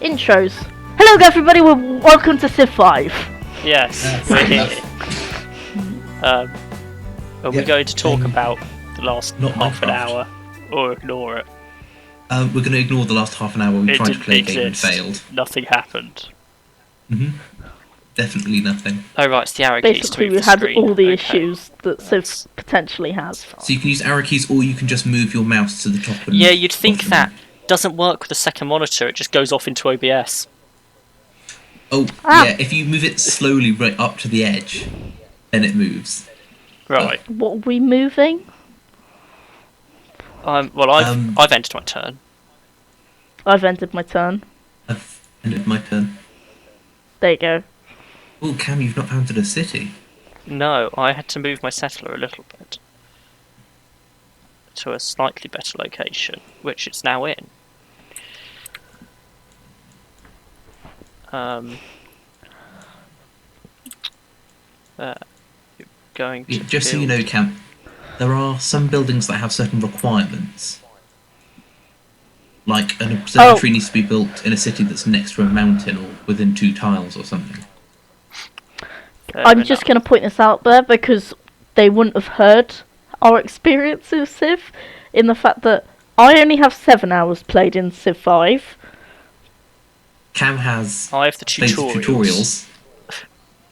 intros. Hello everybody, welcome to Civ 5. Yes, we're here. Are we going to talk about the last half an hour, or ignore it? We're going to ignore the last half an hour. We tried to play a game and failed. Nothing happened. Definitely nothing. Oh right, it's the arrow keys Basically, to move we the had screen. all the issues that Civ potentially has. So you can use arrow keys, or you can just move your mouse to the top. And yeah, you'd think that doesn't work with the second monitor. It just goes off into OBS. Oh, yeah. If you move it slowly right up to the edge, then it moves. Right. What are we moving? Well, I've entered my turn. I've entered my turn. I've ended my turn. There you go. Oh, Cam, you've not founded a city. No, I had to move my settler a little bit to a slightly better location, which it's now in. Going to just so you know, Cam, there are some buildings that have certain requirements. Like an observatory needs to be built in a city that's next to a mountain or within 2 tiles or something. I'm just going to point this out there because they wouldn't have heard our experience of Civ, in the fact that I only have 7 hours played in Civ 5. Cam has I have the tutorials.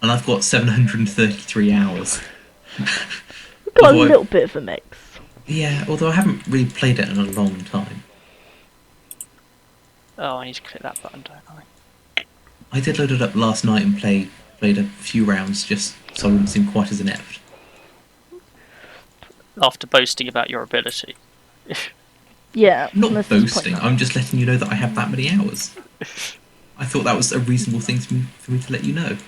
And I've got 733 hours. We've got a little bit of a mix. Yeah, although I haven't really played it in a long time. Oh, I need to click that button, don't I? I did load it up last night and played a few rounds just so I wouldn't seem quite as inept. After boasting about your ability. Yeah. Not boasting, I'm just letting you know that I have that many hours. I thought that was a reasonable thing for me to let you know.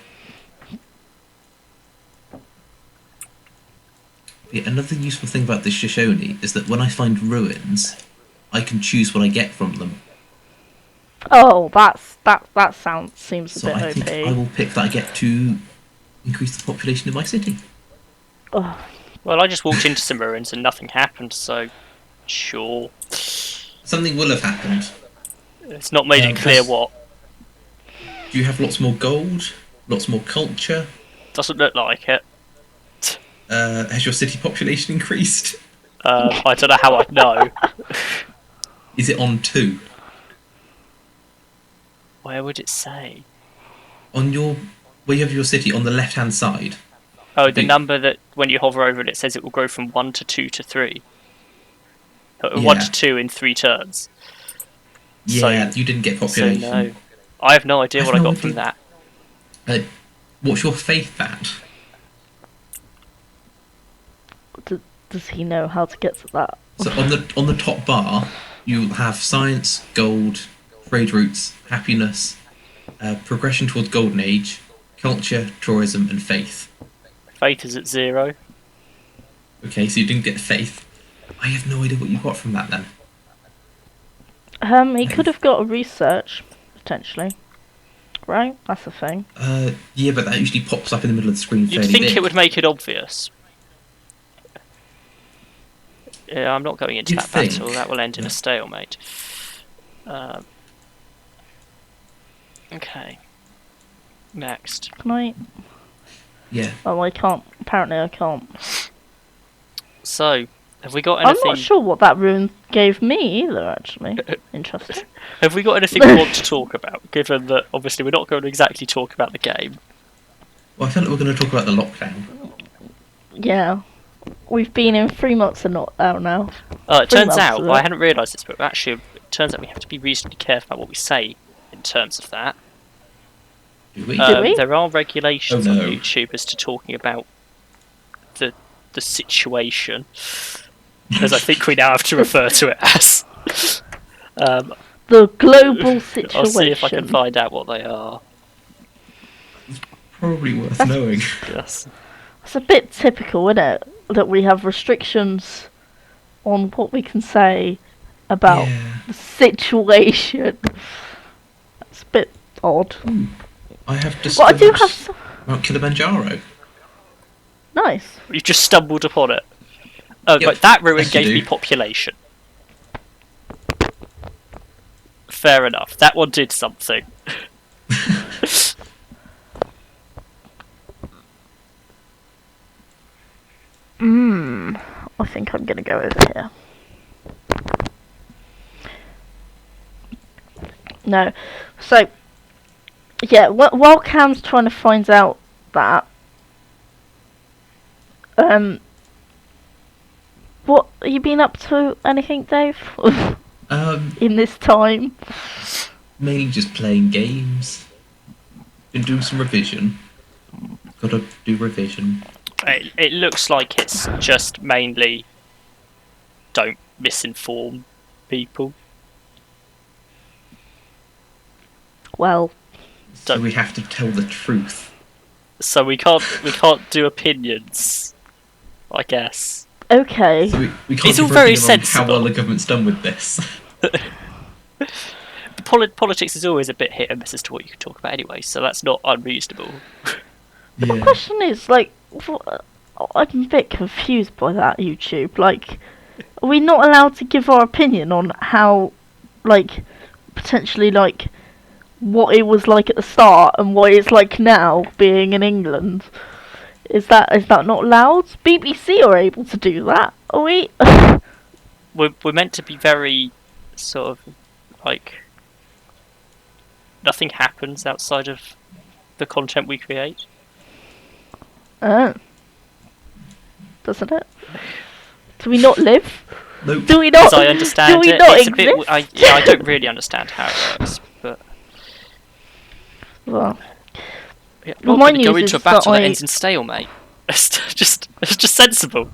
Yeah, another useful thing about this Shoshone is that when I find ruins, I can choose what I get from them. Oh, that seems a so bit I OP. think I will pick that I get to increase the population of my city. Oh. Well, I just walked into some ruins and nothing happened, so sure. Something will have happened. It's not made it clear what. Do you have lots more gold? Lots more culture? Doesn't look like it. Has your city population increased? I don't know how I'd know. Is it on 2? Where would it say? On where you have your city, on the left-hand side. Oh, the number that when you hover over it, it says it will grow from 1 to 2 to 3. 1 to 2 in 3 turns. Yeah, so, you didn't get population. So no. I have no idea what I got from that. What's your faith at? Does he know how to get to that? So on the top bar, you have science, gold, trade routes, happiness, progression towards golden age, culture, tourism, and faith. Faith is at 0. Okay, so you didn't get faith. I have no idea what you got from that then. He could have got a research, potentially. Right? That's the thing. Yeah, but that usually pops up in the middle of the screen fairly You'd think big. it would make it obvious. Yeah, I'm not going into that battle. That will end in a stalemate. Okay. Next. Can I? Yeah. Oh, I can't. Apparently I can't. So, have we got anything... I'm not sure what that rune gave me either, actually. Interesting. Have we got anything we want to talk about, given that obviously we're not going to exactly talk about the game? Well, I felt like we're going to talk about the lockdown. Yeah. We've been in 3 months and not out now. It turns out, I hadn't realised this, but actually it turns out we have to be reasonably careful about what we say in terms of that. Do we? There are regulations on YouTube as to talking about the situation, as I think we now have to refer to it as. The global situation. I'll see if I can find out what they are. It's probably worth knowing. Yes. It's a bit typical, isn't it? That we have restrictions on what we can say about the situation. It's a bit odd. I have discovered I do have Mount Kilimanjaro. Nice. You just stumbled upon it. Oh, Yep, but that ruin as you gave me do. population. Fair enough. That one did something. I think I'm gonna go over here. No. So, yeah, while Cam's trying to find out that, what have you been up to? Anything, Dave? In this time? Mainly just playing games. Been doing some revision. Gotta do revision. It looks like it's just mainly don't misinform people. Well, So we have to tell the truth. So we can't do opinions, I guess. okay. So we can't It's all give very our opinion on how sensible. well the government's done with this. Politics is always a bit hit and miss as to what you can talk about anyway, so that's not unreasonable. The question is, like, I'm a bit confused by that, YouTube. Like, are we not allowed to give our opinion on how, like, potentially, like, what it was like at the start and what it's like now, being in England? Is that not allowed? BBC are able to do that, are we? We're meant to be very, sort of, like, nothing happens outside of the content we create. Doesn't it? Do we not live? Nope. Do we not? As I understand do we it, not it's exist? a bit. I don't really understand how it works, but Well, yeah, Well, not my going to go news into a is battle that that I- ends in stalemate. It's just sensible.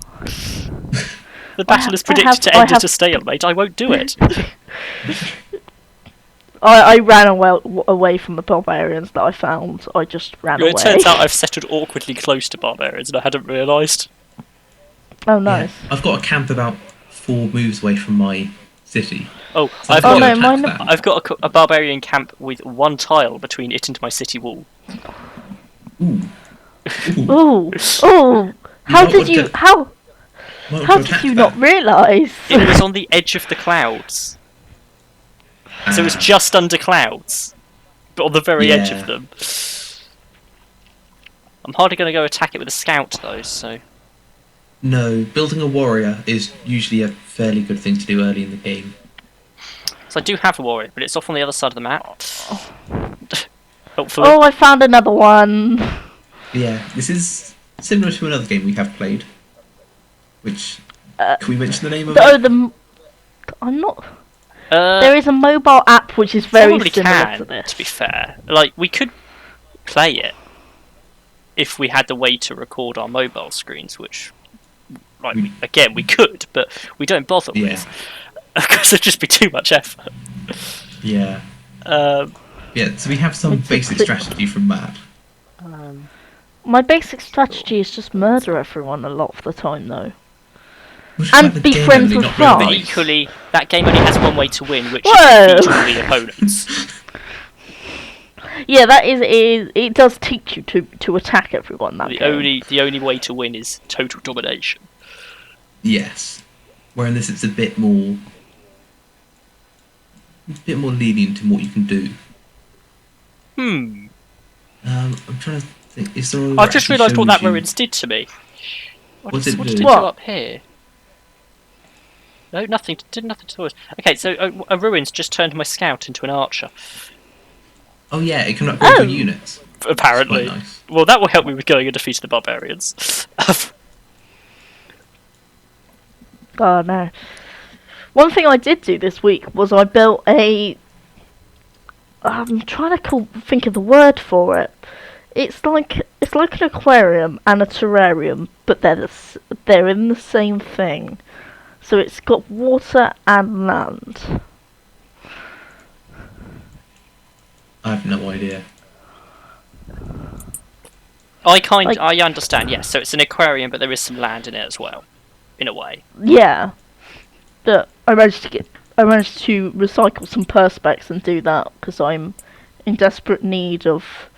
The battle is predicted to end at a stalemate. I won't do it. I ran away from the barbarians that I found. I just ran away. It turns out I've settled awkwardly close to barbarians, and I hadn't realised. Oh, nice. Yeah. I've got a camp about 4 moves away from my city. Oh, So I've I'll got no, attack mine- that. I've got a barbarian camp with 1 tile between it and my city wall. Ooh. Ooh. Ooh, ooh. How might did want you? to- How Might want how to did attack you that. not realise? It was on the edge of the clouds, so it was just under clouds, but on the very edge Yeah. of them. I'm hardly going to go attack it with a scout though, so No, building a warrior is usually a fairly good thing to do early in the game. I do have a warrior, but it's off on the other side of the map. Hopefully. Oh, I found another one. Yeah, this is similar to another game we have played. Which, can we mention the name of it? I'm not. There is a mobile app which is very Probably similar can, to this. to be fair. Like, we could play it if we had the way to record our mobile screens, which, like, we could, but we don't bother with. Because it'd just be too much effort. Yeah. Yeah, so we have some It's a basic click- strategy from that. My basic strategy is just murder everyone a lot of the time, though. Which is And like the be game friends only, with not flies. But real life. equally, that game only has one way to win, which Whoa! is to beat all the opponents. Yeah, that is. It does teach you to attack everyone. That The game. only way to win is total domination. Yes. Where in this it's a bit more lenient in what you can do. I'm trying to think. Is there? I've just realised what that ruins did to me. What What's did it it do? do What? up here? No, nothing. Did nothing to us. Okay, so a ruins just turned my scout into an archer. Oh yeah, it can upgrade Oh. your units. Apparently. Quite nice. Well, that will help me with going and defeating the barbarians. Oh no. One thing I did do this week was I built a. I'm trying to think of the word for it. It's like an aquarium and a terrarium, but they're in the same thing. So it's got water and land. I have no idea. I understand. Yes, so it's an aquarium, but there is some land in it as well, in a way. Yeah. But I managed to recycle some perspex and do that because I'm in desperate need of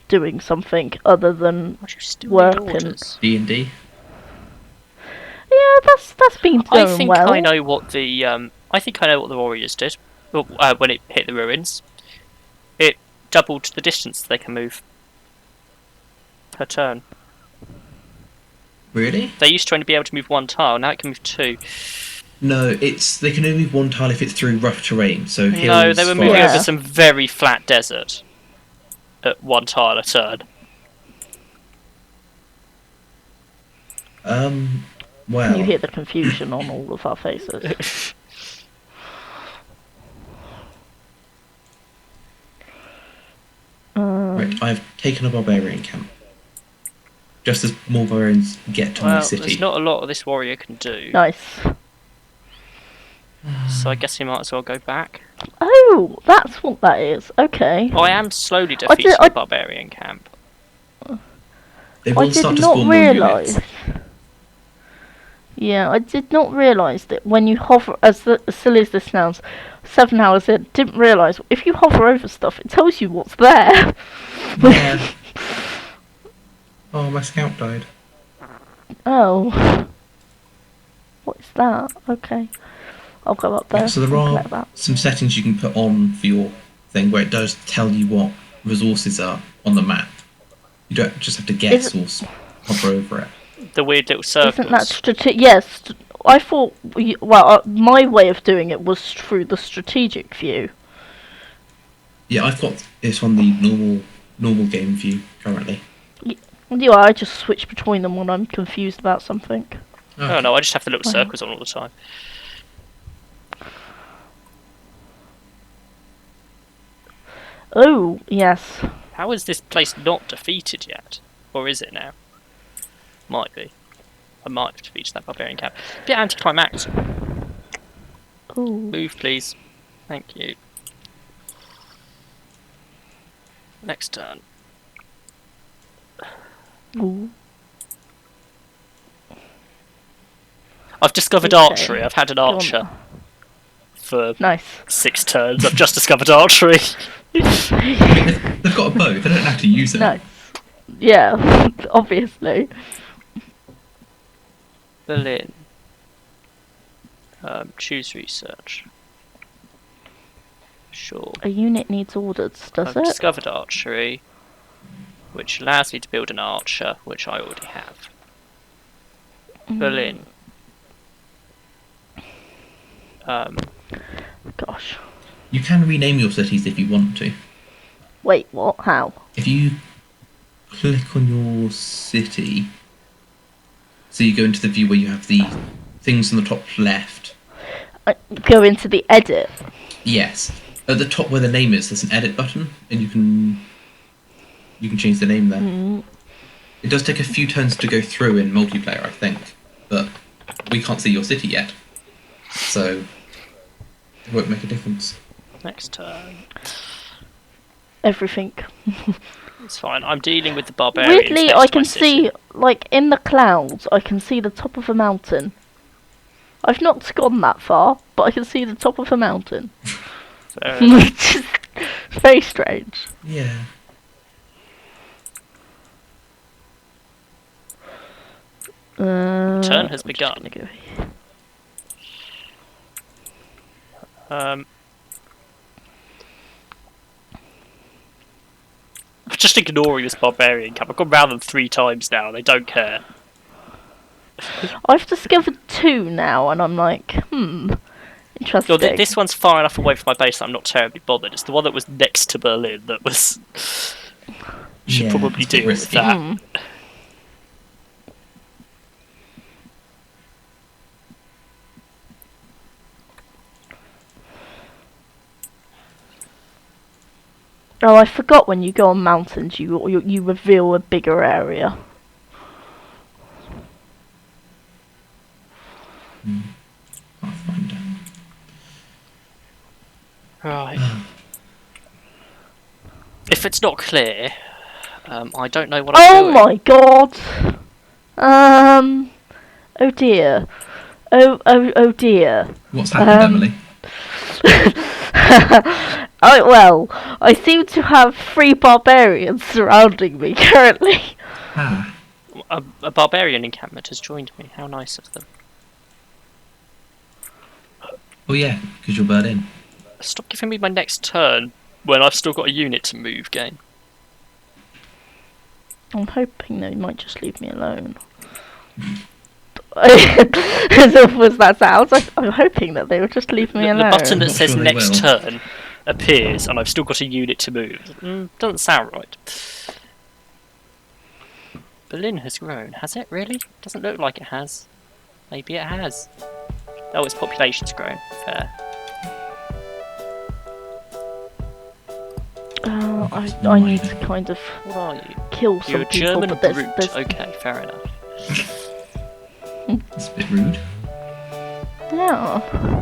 doing something other than Would you still Work need and- orders? D&D. yeah. That's been I going think well. I know what the I think I know what the warriors did. Well, when it hit the ruins, it doubled the distance they can move per turn. Really? They used to only be able to move 1 tile, now it can move 2. No, they can only move 1 tile if it's through rough terrain. So hills. No, they were moving Yeah. over some very flat desert at 1 tile a turn. Well. Can you hear the confusion on all of our faces? Right, I've taken a barbarian camp. Just as more barbarians get to my Well, city. there's not a lot this warrior can do, Nice. so I guess he might as well go back. Oh, that's what that is. Okay. I am slowly defeating the barbarian camp. They I will did start to not spawn more realise. units. Yeah, I did not realise that when you hover, as silly as this sounds, 7 hours in, didn't realise if you hover over stuff, it tells you what's there. Yeah. Oh, my scout died. Oh. What is that? Okay. I'll go up there. Yeah, so there and are collect that. some settings you can put on for your thing where it does tell you what resources are on the map. You don't just have to guess or hover over it. The weird little circles. Isn't that yes, I thought, my way of doing it was through the strategic view. Yeah, I've got this on the normal game view currently. Yeah, I just switch between them when I'm confused about something. Oh no, I just have the little Wow. circles on all the time. Oh, yes. How is this place not defeated yet? Or is it now? Might be. I might have defeated that barbarian camp. Bit anticlimactic. Ooh. Move, please. Thank you. Next turn. Ooh. I've discovered Okay. archery. I've had an Go on. archer for Nice. 6 turns. I've just discovered archery. They've got a bow. They don't have to use it. Nice. Yeah, obviously. Berlin. Choose research. Sure. A unit needs orders, does I've it? discovered archery, which allows me to build an archer, which I already have. Berlin. Gosh. You can rename your cities if you want to. Wait, what? How? If you click on your city, so you go into the view where you have the things on the top left. Go into the edit. Yes, at the top where the name is, there's an edit button, and you can change the name there. Mm. It does take a few turns to go through in multiplayer, I think, but we can't see your city yet, so it won't make a difference. Next turn. Everything. It's fine. I'm dealing with the barbarians. Weirdly, next I to my can city. see, like, in the clouds, I can see the top of a mountain. I've not gone that far, but I can see the top of a mountain. Which is very strange. Yeah. Turn has I'm just begun. gonna go I'm just ignoring this barbarian camp. I've gone round them 3 times now. They don't care. I've discovered 2 now, and I'm like, interesting. Well, this one's far enough away from my base that I'm not terribly bothered. It's the one that was next to Berlin that was. Should Yeah, probably it's a bit deal with risky. that. Oh, I forgot when you go on mountains, you reveal a bigger area. Can't find it. Right. If it's not clear, I don't know what I'm doing. Oh my god! Oh dear. Oh dear. What's happened, Emily? Well, I seem to have 3 barbarians surrounding me currently. Ah, A barbarian encampment has joined me. How nice of them. oh yeah, because you're Berlin. Stop giving me my next turn when I've still got a unit to move, game. I'm hoping they might just leave me alone. As awful as that sounds, I'm hoping that they will just leave me The alone. button that Not says sure they next will. turn appears, and I've still got a unit to move. Doesn't sound right. Berlin has grown. Has it really? Doesn't look like it has. Maybe it has. Oh, its population's grown. Fair. I need to kind of What are you? kill some You're a people, German but there's, brute. there's Okay, fair enough. It's a bit rude. yeah.